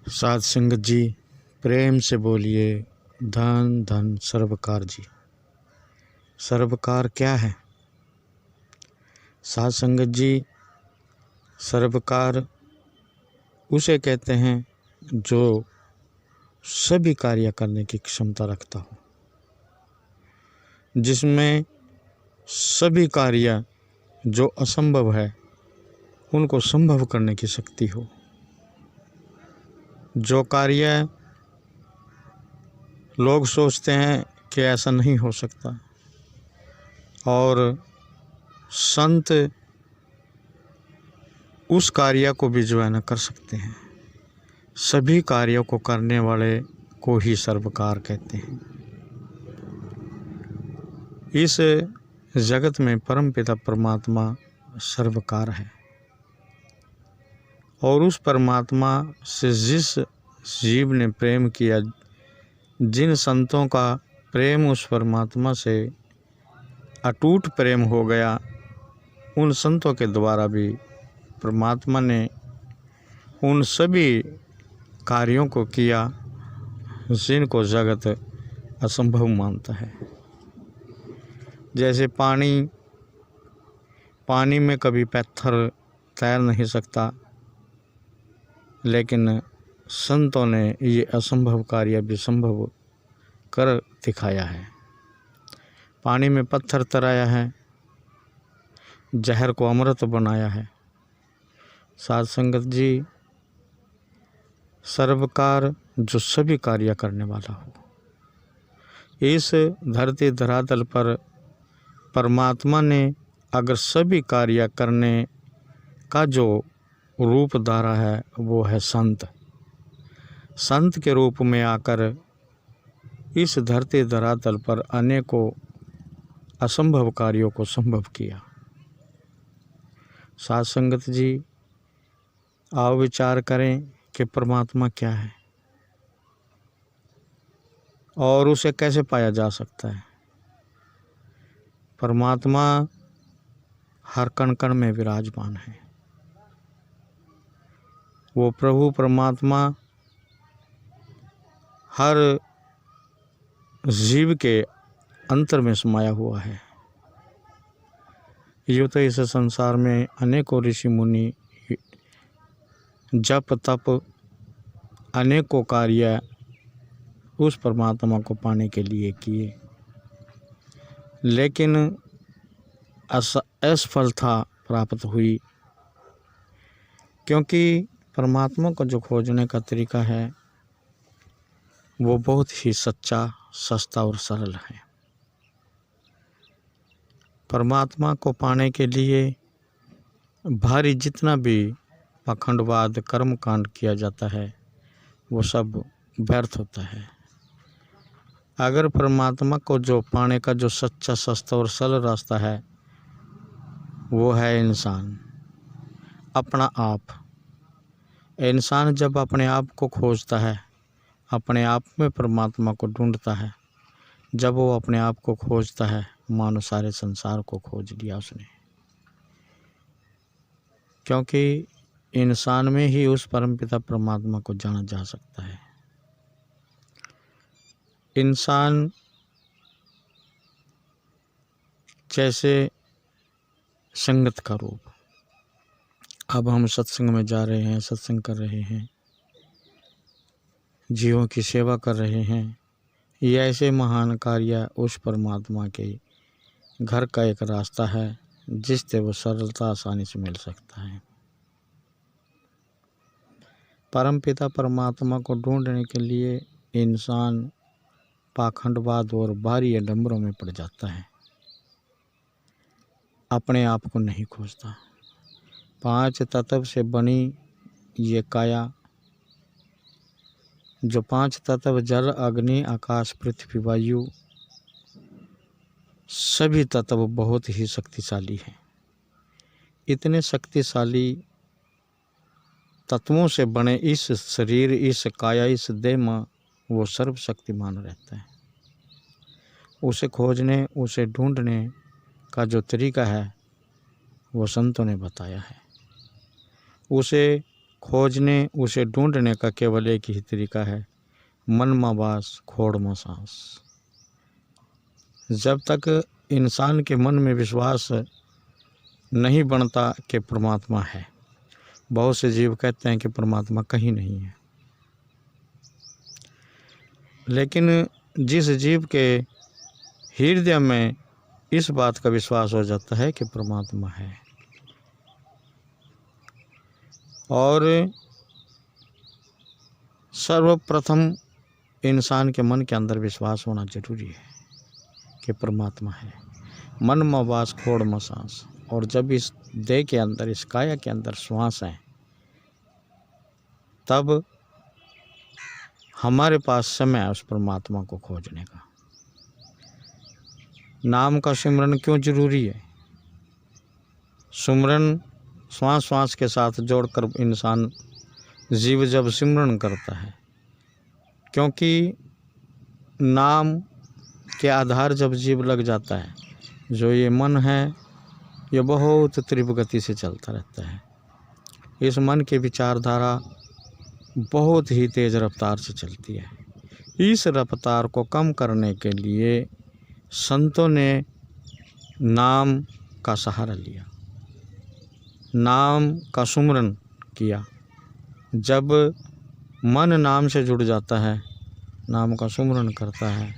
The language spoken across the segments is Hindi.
साध संगत जी, प्रेम से बोलिए धन धन सर्वकार जी। सर्वकार क्या है? साध संगत जी, सर्वकार उसे कहते हैं जो सभी कार्य करने की क्षमता रखता हो, जिसमें सभी कार्य जो असंभव है उनको संभव करने की शक्ति हो। जो कार्य लोग सोचते हैं कि ऐसा नहीं हो सकता, और संत उस कार्य को भी जो है न कर सकते हैं। सभी कार्यों को करने वाले को ही सर्वकार कहते हैं। इस जगत में परमपिता परमात्मा सर्वकार है, और उस परमात्मा से जिस जीव ने प्रेम किया, जिन संतों का प्रेम उस परमात्मा से अटूट प्रेम हो गया, उन संतों के द्वारा भी परमात्मा ने उन सभी कार्यों को किया जिनको जगत असंभव मानता है। जैसे पानी में कभी पत्थर तैर नहीं सकता, लेकिन संतों ने ये असंभव कार्य भी संभव कर दिखाया है। पानी में पत्थर तैराया है, जहर को अमृत बनाया है। साध संगत जी, सर्वकार जो सभी कार्य करने वाला हो, इस धरती धरातल पर परमात्मा ने अगर सभी कार्य करने का जो रूप धारा है वो है संत। संत के रूप में आकर इस धरती धरातल पर अनेकों असंभव कार्यों को संभव किया। साध संगत जी, आओ विचार करें कि परमात्मा क्या है और उसे कैसे पाया जा सकता है। परमात्मा हर कण कण में विराजमान है। वो प्रभु परमात्मा हर जीव के अंतर में समाया हुआ है। यूँ तो इस संसार में अनेकों ऋषि मुनि जप तप अनेकों कार्य उस परमात्मा को पाने के लिए किए, लेकिन असफलता प्राप्त हुई, क्योंकि परमात्मा को जो खोजने का तरीका है वो बहुत ही सच्चा, सस्ता और सरल है। परमात्मा को पाने के लिए भारी जितना भी पाखंडवाद कर्म कांड किया जाता है वो सब व्यर्थ होता है। अगर परमात्मा को जो पाने का जो सच्चा, सस्ता और सरल रास्ता है वो है इंसान, अपना आप। इंसान जब अपने आप को खोजता है, अपने आप में परमात्मा को ढूंढता है, जब वो अपने आप को खोजता है मानो सारे संसार को खोज लिया उसने, क्योंकि इंसान में ही उस परमपिता परमात्मा को जाना जा सकता है। इंसान जैसे संगत का रूप, अब हम सत्संग में जा रहे हैं, सत्संग कर रहे हैं, जीवों की सेवा कर रहे हैं, ये ऐसे महान कार्य उस परमात्मा के घर का एक रास्ता है जिससे वो सरलता आसानी से मिल सकता है। परमपिता परमात्मा को ढूंढने के लिए इंसान पाखंडवाद और भारी आडंबरों में पड़ जाता है, अपने आप को नहीं खोजता। 5 तत्व से बनी ये काया, जो 5 तत्व जल अग्नि आकाश पृथ्वी वायु, सभी तत्व बहुत ही शक्तिशाली हैं। इतने शक्तिशाली तत्वों से बने इस शरीर, इस काया, इस देह में वो सर्वशक्तिमान रहता है। उसे खोजने, उसे ढूंढने का जो तरीका है वो संतों ने बताया है। उसे खोजने उसे ढूंढने का केवल एक ही तरीका है, मन में वास खोड़ में सांस। जब तक इंसान के मन में विश्वास नहीं बनता कि परमात्मा है, बहुत से जीव कहते हैं कि परमात्मा कहीं नहीं है, लेकिन जिस जीव के हृदय में इस बात का विश्वास हो जाता है कि परमात्मा है, और सर्वप्रथम इंसान के मन के अंदर विश्वास होना जरूरी है कि परमात्मा है। मन में वास खोड़ में सांस, और जब इस देह के अंदर, इस काया के अंदर श्वास है, तब हमारे पास समय है उस परमात्मा को खोजने का। नाम का सिमरन क्यों जरूरी है? सिमरन श्वास श्वास के साथ जोड़कर इंसान, जीव जब सिमरन करता है, क्योंकि नाम के आधार जब जीव लग जाता है, जो ये मन है ये बहुत तीव्र गति से चलता रहता है। इस मन की विचारधारा बहुत ही तेज़ रफ्तार से चलती है। इस रफ्तार को कम करने के लिए संतों ने नाम का सहारा लिया, नाम का सुमरन किया। जब मन नाम से जुड़ जाता है, नाम का सुमरन करता है,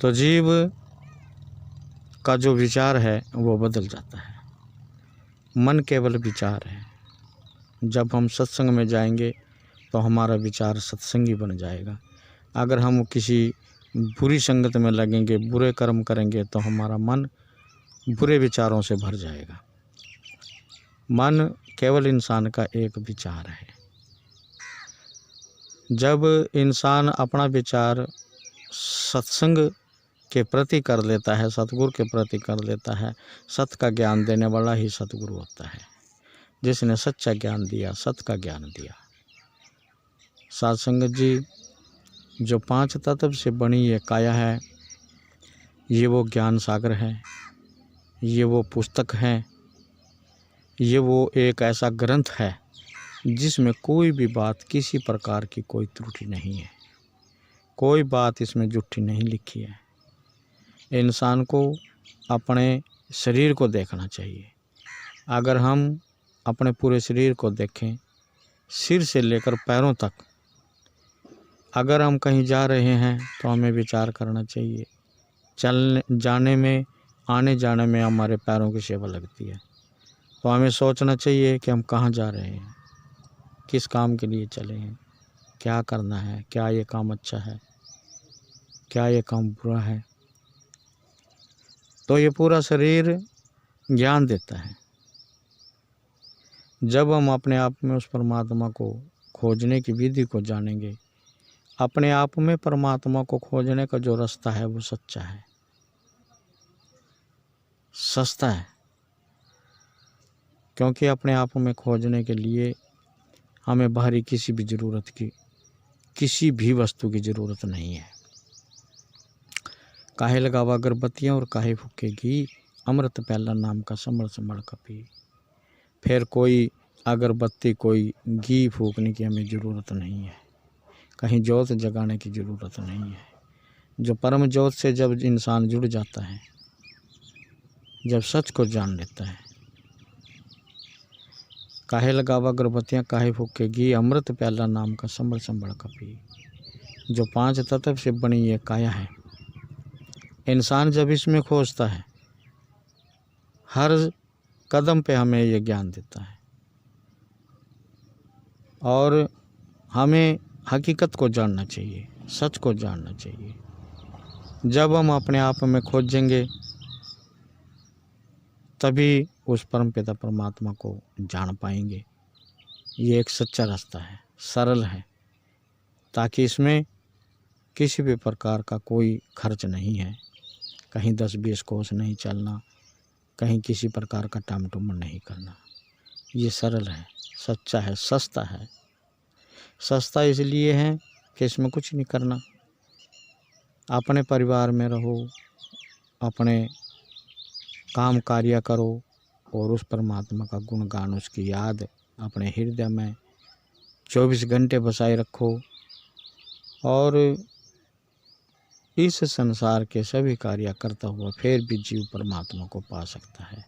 तो जीव का जो विचार है वो बदल जाता है। मन केवल विचार है। जब हम सत्संग में जाएंगे तो हमारा विचार सत्संगी बन जाएगा। अगर हम किसी बुरी संगत में लगेंगे, बुरे कर्म करेंगे, तो हमारा मन बुरे विचारों से भर जाएगा। मन केवल इंसान का एक विचार है। जब इंसान अपना विचार सत्संग के प्रति कर लेता है, सतगुरु के प्रति कर लेता है, सत्य का ज्ञान देने वाला ही सतगुरु होता है, जिसने सच्चा ज्ञान दिया, सत्य का ज्ञान दिया। साध संगत जी, जो 5 तत्व से बनी ये काया है, ये वो ज्ञान सागर है, ये वो पुस्तक है, ये वो एक ऐसा ग्रंथ है जिसमें कोई भी बात, किसी प्रकार की कोई त्रुटि नहीं है, कोई बात इसमें झूठी नहीं लिखी है। इंसान को अपने शरीर को देखना चाहिए। अगर हम अपने पूरे शरीर को देखें, सिर से लेकर पैरों तक, अगर हम कहीं जा रहे हैं तो हमें विचार करना चाहिए। चलने जाने में, आने जाने में हमारे पैरों की सेवा लगती है, तो हमें सोचना चाहिए कि हम कहाँ जा रहे हैं, किस काम के लिए चले हैं, क्या करना है, क्या ये काम अच्छा है, क्या ये काम बुरा है। तो ये पूरा शरीर ज्ञान देता है। जब हम अपने आप में उस परमात्मा को खोजने की विधि को जानेंगे, अपने आप में परमात्मा को खोजने का जो रास्ता है वो सच्चा है, सस्ता है। क्योंकि अपने आप में खोजने के लिए हमें बाहरी किसी भी ज़रूरत की, किसी भी वस्तु की ज़रूरत नहीं है। काहे लगावा अगरबत्तियाँ और काहे फूके घी, अमृत प्याला नाम का संभल संभल का पी। फिर कोई अगरबत्ती, कोई घी फूकने की हमें ज़रूरत नहीं है, कहीं ज्योत जगाने की ज़रूरत नहीं है। जो परम ज्योत से जब इंसान जुड़ जाता है, जब सच को जान लेता है, काहे लगावा अगरबत्तियाँ काहे फूके घी, अमृत प्याला नाम का संभल संभल का पी। जो 5 तत्व से बनी ये काया है, इंसान जब इसमें खोजता है, हर कदम पे हमें ये ज्ञान देता है, और हमें हकीकत को जानना चाहिए, सच को जानना चाहिए। जब हम अपने आप में खोजेंगे तभी उस परम पिता परमात्मा को जान पाएंगे। ये एक सच्चा रास्ता है, सरल है, ताकि इसमें किसी भी प्रकार का कोई खर्च नहीं है, कहीं 10-20 कोस नहीं चलना, कहीं किसी प्रकार का टामटुम नहीं करना। ये सरल है, सच्चा है, सस्ता है। सस्ता इसलिए है कि इसमें कुछ नहीं करना, अपने परिवार में रहो, अपने काम कार्य करो, और उस परमात्मा का गुणगान, उसकी याद अपने हृदय में 24 घंटे बसाए रखो और इस संसार के सभी कार्य करता हुआ फिर भी जीव परमात्मा को पा सकता है।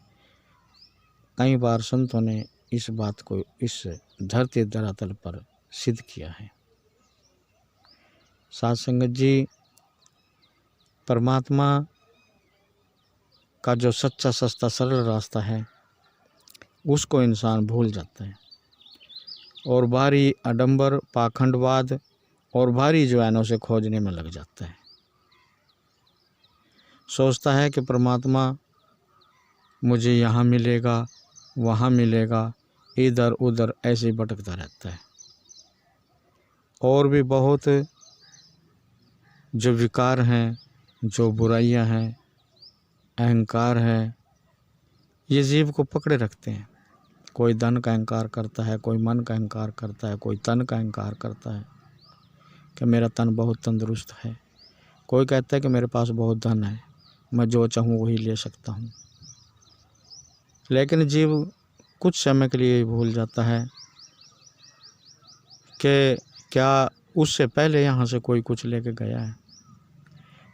कई बार संतों ने इस बात को इस धरती धरातल पर सिद्ध किया है। साध संगत जी, परमात्मा का जो सच्चा सस्ता सरल रास्ता है उसको इंसान भूल जाता है और भारी आडंबर, पाखंडवाद और भारी ज्ञानों से खोजने में लग जाता है। सोचता है कि परमात्मा मुझे यहाँ मिलेगा, वहाँ मिलेगा, इधर उधर ऐसे ही भटकता रहता है। और भी बहुत जो विकार हैं, जो बुराइयां हैं, अहंकार है, ये जीव को पकड़े रखते हैं। कोई धन का अहंकार करता है, कोई मन का अहंकार करता है, कोई तन का अहंकार करता है कि मेरा तन बहुत तंदुरुस्त है। कोई कहता है कि मेरे पास बहुत धन है, मैं जो चाहूँ वही ले सकता हूँ। लेकिन जीव कुछ समय के लिए भूल जाता है कि क्या उससे पहले यहाँ से कोई कुछ लेके गया है।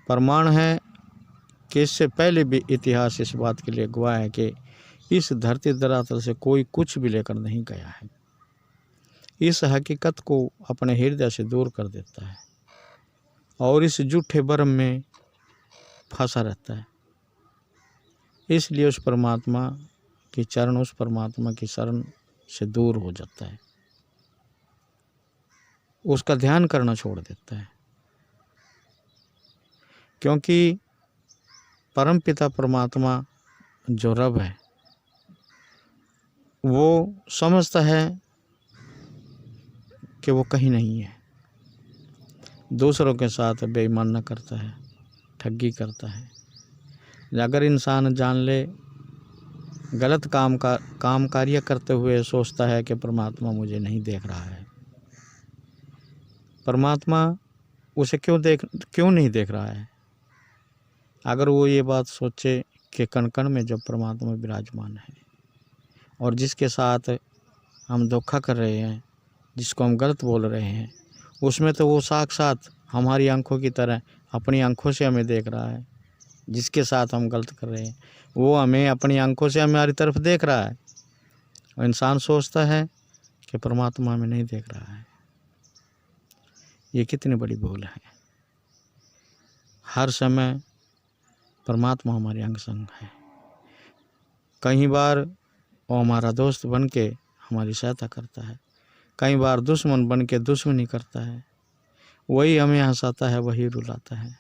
प्रमाण है कि इससे पहले भी इतिहास इस बात के लिए गवाह है कि इस धरती धरातल से कोई कुछ भी लेकर नहीं गया है। इस हकीकत को अपने हृदय से दूर कर देता है और इस झूठे भ्रम में फंसा रहता है। इसलिए उस परमात्मा की चरण, उस परमात्मा की शरण से दूर हो जाता है, उसका ध्यान करना छोड़ देता है। क्योंकि परमपिता परमात्मा जो रब है वो समझता है कि वो कहीं नहीं है। दूसरों के साथ बेईमानी करता है, ठगी करता है। अगर इंसान जान ले, गलत काम कार्य करते हुए सोचता है कि परमात्मा मुझे नहीं देख रहा है, परमात्मा उसे क्यों नहीं देख रहा है। अगर वो ये बात सोचे कि कण कण में जब परमात्मा विराजमान है और जिसके साथ हम धोखा कर रहे हैं, जिसको हम गलत बोल रहे हैं, उसमें तो वो साक्षात हमारी आंखों की तरह अपनी आंखों से हमें देख रहा है। जिसके साथ हम गलत कर रहे हैं वो हमें अपनी आंखों से हमारी तरफ देख रहा है। और इंसान सोचता है कि परमात्मा हमें नहीं देख रहा है। ये कितनी बड़ी भूल है। हर समय परमात्मा हमारे अंग संग है। कई बार वो हमारा दोस्त बन के हमारी सहायता करता है, कई बार दुश्मन बन के दुश्मनी करता है। वही हमें हंसाता है, वही रुलाता है।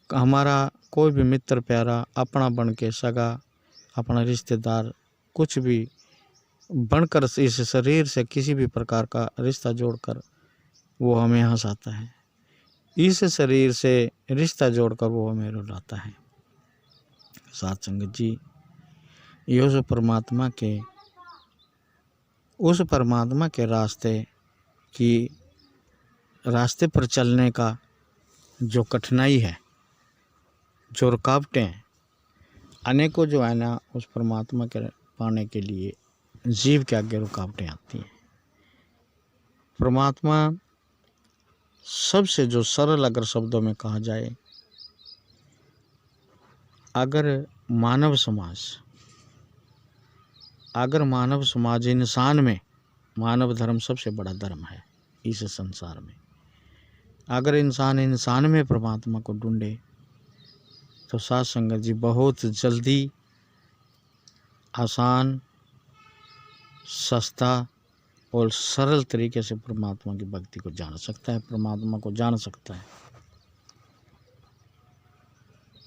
हमारा कोई भी मित्र प्यारा अपना बन के, सगा, अपना रिश्तेदार, कुछ भी बनकर इस शरीर से किसी भी प्रकार का रिश्ता जोड़कर वो हमें हंसाता है। इस शरीर से रिश्ता जोड़कर वो हमें रुलाता है। साध संगत जी, ये उस परमात्मा के रास्ते पर चलने का जो कठिनाई है, जो रुकावटें हैं, अनेकों जो है ना, उस परमात्मा के पाने के लिए जीव के आगे रुकावटें आती हैं। परमात्मा सबसे जो सरल अगर शब्दों में कहा जाए, अगर मानव समाज इंसान में, मानव धर्म सबसे बड़ा धर्म है इस संसार में। अगर इंसान में परमात्मा को ढूंढे तो साध संगत जी बहुत जल्दी, आसान, सस्ता और सरल तरीके से परमात्मा की भक्ति को जान सकता है, परमात्मा को जान सकता है।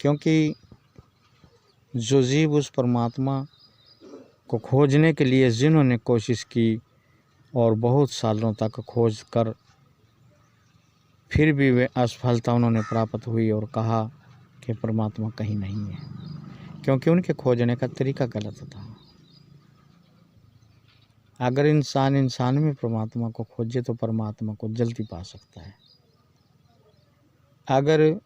क्योंकि जो जीव उस परमात्मा को खोजने के लिए जिन्होंने कोशिश की और बहुत सालों तक खोज कर फिर भी वे असफलता उन्होंने प्राप्त हुई और कहा कि परमात्मा कहीं नहीं है, क्योंकि उनके खोजने का तरीका गलत था। अगर इंसान में परमात्मा को खोजे तो परमात्मा को जल्दी पा सकता है। अगर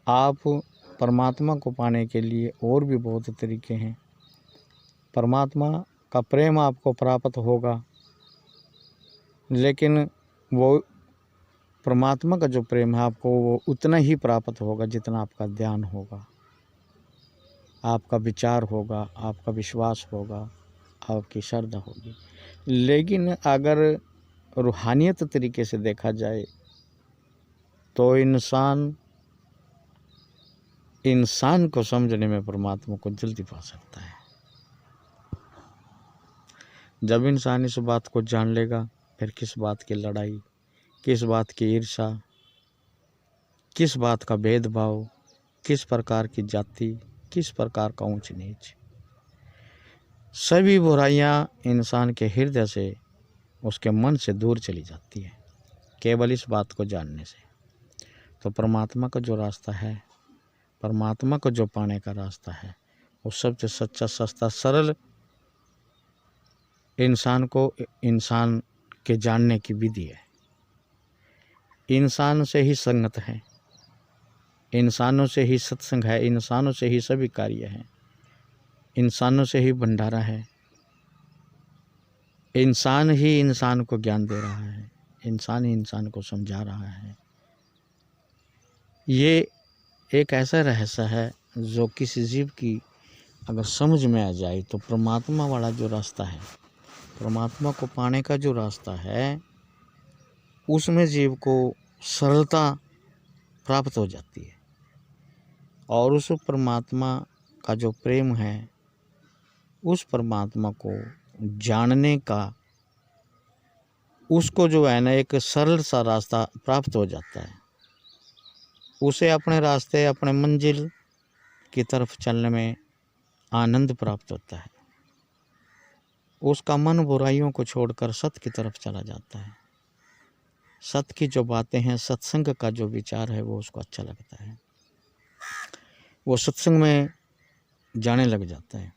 आप परमात्मा को पाने के लिए और भी बहुत तरीके हैं। परमात्मा का प्रेम आपको प्राप्त होगा, लेकिन वो परमात्मा का जो प्रेम है आपको वो उतना ही प्राप्त होगा जितना आपका ध्यान होगा, आपका विचार होगा, आपका विश्वास होगा, आपकी श्रद्धा होगी। लेकिन अगर रूहानियत तरीके से देखा जाए तो इंसान को समझने में परमात्मा को जल्दी पा सकता है। जब इंसान इस बात को जान लेगा, फिर किस बात की लड़ाई, किस बात की ईर्ष्या, किस बात का भेदभाव, किस प्रकार की जाति, किस प्रकार का ऊंच नीच, सभी बुराइयां इंसान के हृदय से, उसके मन से दूर चली जाती है केवल इस बात को जानने से। तो परमात्मा का जो रास्ता है, परमात्मा को जो पाने का रास्ता है, वो सबसे सच्चा, सस्ता, सरल इंसान के जानने की विधि है। इंसान से ही संगत है, इंसानों से ही सत्संग है, इंसानों से ही सभी कार्य हैं, इंसानों से ही भंडारा है। इंसान ही इंसान को ज्ञान दे रहा है, इंसान ही इंसान को समझा रहा है। ये एक ऐसा रहस्य है जो किसी जीव की अगर समझ में आ जाए तो परमात्मा वाला जो रास्ता है, परमात्मा को पाने का जो रास्ता है, उसमें जीव को सरलता प्राप्त हो जाती है। और उस परमात्मा का जो प्रेम है, उस परमात्मा को जानने का, उसको जो है ना एक सरल सा रास्ता प्राप्त हो जाता है। उसे अपने रास्ते, अपने मंजिल की तरफ चलने में आनंद प्राप्त होता है। उसका मन बुराइयों को छोड़कर सत्य की तरफ चला जाता है। सत्य की जो बातें हैं, सत्संग का जो विचार है, वो उसको अच्छा लगता है। वो सत्संग में जाने लग जाता है,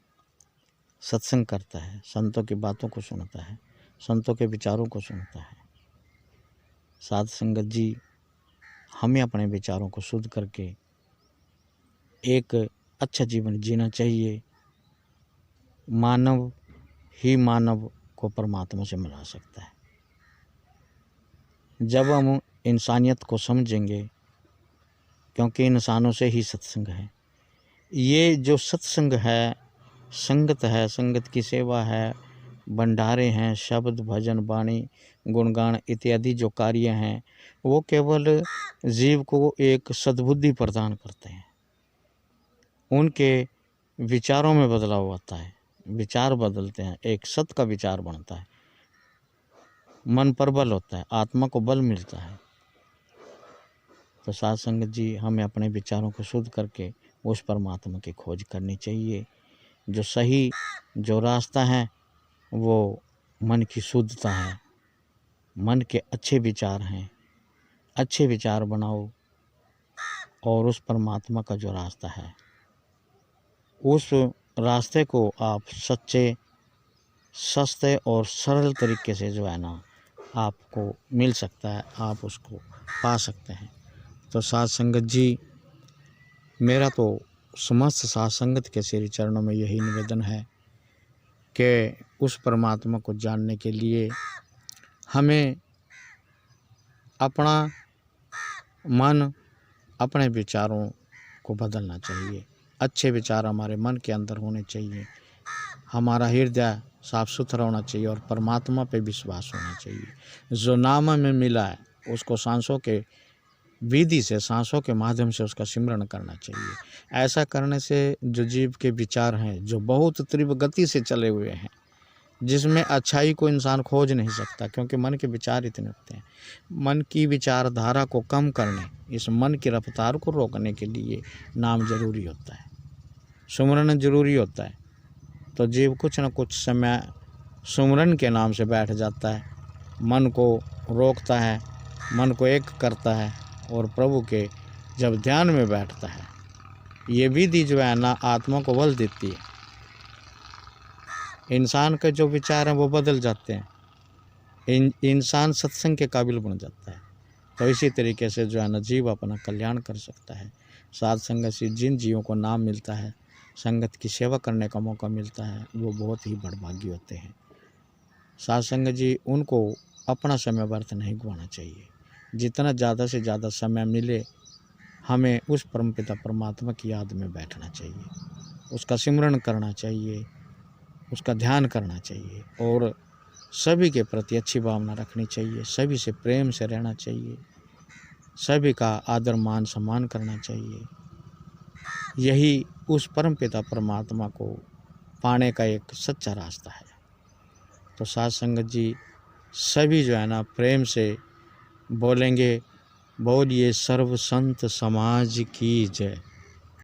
सत्संग करता है, संतों की बातों को सुनता है, संतों के विचारों को सुनता है। साध संगत जी, हमें अपने विचारों को शुद्ध करके एक अच्छा जीवन जीना चाहिए। मानव ही मानव को परमात्मा से मिला सकता है। जब हम इंसानियत को समझेंगे, क्योंकि इंसानों से ही सत्संग है। ये जो सत्संग है, संगत है, संगत की सेवा है, भंडारे हैं, शब्द, भजन, वाणी, गुणगान इत्यादि जो कार्य हैं, वो केवल जीव को एक सद्बुद्धि प्रदान करते हैं। उनके विचारों में बदलाव आता है, विचार बदलते हैं, एक सत्य का विचार बनता है, मन पर बल होता है, आत्मा को बल मिलता है। तो साध संगत जी, हमें अपने विचारों को शुद्ध करके उस परमात्मा की खोज करनी चाहिए। जो सही, जो रास्ता है, वो मन की शुद्धता है, मन के अच्छे विचार हैं। अच्छे विचार बनाओ और उस परमात्मा का जो रास्ता है, उस रास्ते को आप सच्चे, सस्ते और सरल तरीके से जो है ना आपको मिल सकता है, आप उसको पा सकते हैं। तो साध संगत जी, मेरा तो समस्त साध संगत के श्री चरणों में यही निवेदन है कि उस परमात्मा को जानने के लिए हमें अपना मन, अपने विचारों को बदलना चाहिए। अच्छे विचार हमारे मन के अंदर होने चाहिए, हमारा हृदय साफ सुथरा होना चाहिए और परमात्मा पे विश्वास होना चाहिए। जो नाम में मिला है उसको सांसों के विधि से, सांसों के माध्यम से उसका सिमरण करना चाहिए। ऐसा करने से जो जीव के विचार हैं, जो बहुत तीव्र गति से चले हुए हैं, जिसमें अच्छाई को इंसान खोज नहीं सकता, क्योंकि मन के विचार इतने होते हैं। मन की विचारधारा को कम करने, इस मन की रफ्तार को रोकने के लिए नाम जरूरी होता है, सुमरन जरूरी होता है। तो जीव कुछ न कुछ समय सुमरन के नाम से बैठ जाता है, मन को रोकता है, मन को एक करता है और प्रभु के जब ध्यान में बैठता है, ये विधि जो है ना आत्मा को बल देती है। इंसान के जो विचार हैं वो बदल जाते हैं, इंसान सत्संग के काबिल बन जाता है। तो इसी तरीके से जो है ना जीव अपना कल्याण कर सकता है। साध संगत से जिन जीवों को नाम मिलता है संगत की सेवा करने का मौका मिलता है, वो बहुत ही बड़भागी होते हैं। साध संगत जी, उनको अपना समय व्यर्थ नहीं गंवाना चाहिए। जितना ज़्यादा से ज़्यादा समय मिले हमें उस परमपिता परमात्मा की याद में बैठना चाहिए, उसका सिमरन करना चाहिए, उसका ध्यान करना चाहिए और सभी के प्रति अच्छी भावना रखनी चाहिए, सभी से प्रेम से रहना चाहिए, सभी का आदर मान सम्मान करना चाहिए। यही उस परमपिता परमात्मा को पाने का एक सच्चा रास्ता है। तो साध संगत जी, सभी जो है ना प्रेम से बोलेंगे, बोलिए सर्व संत समाज की जय।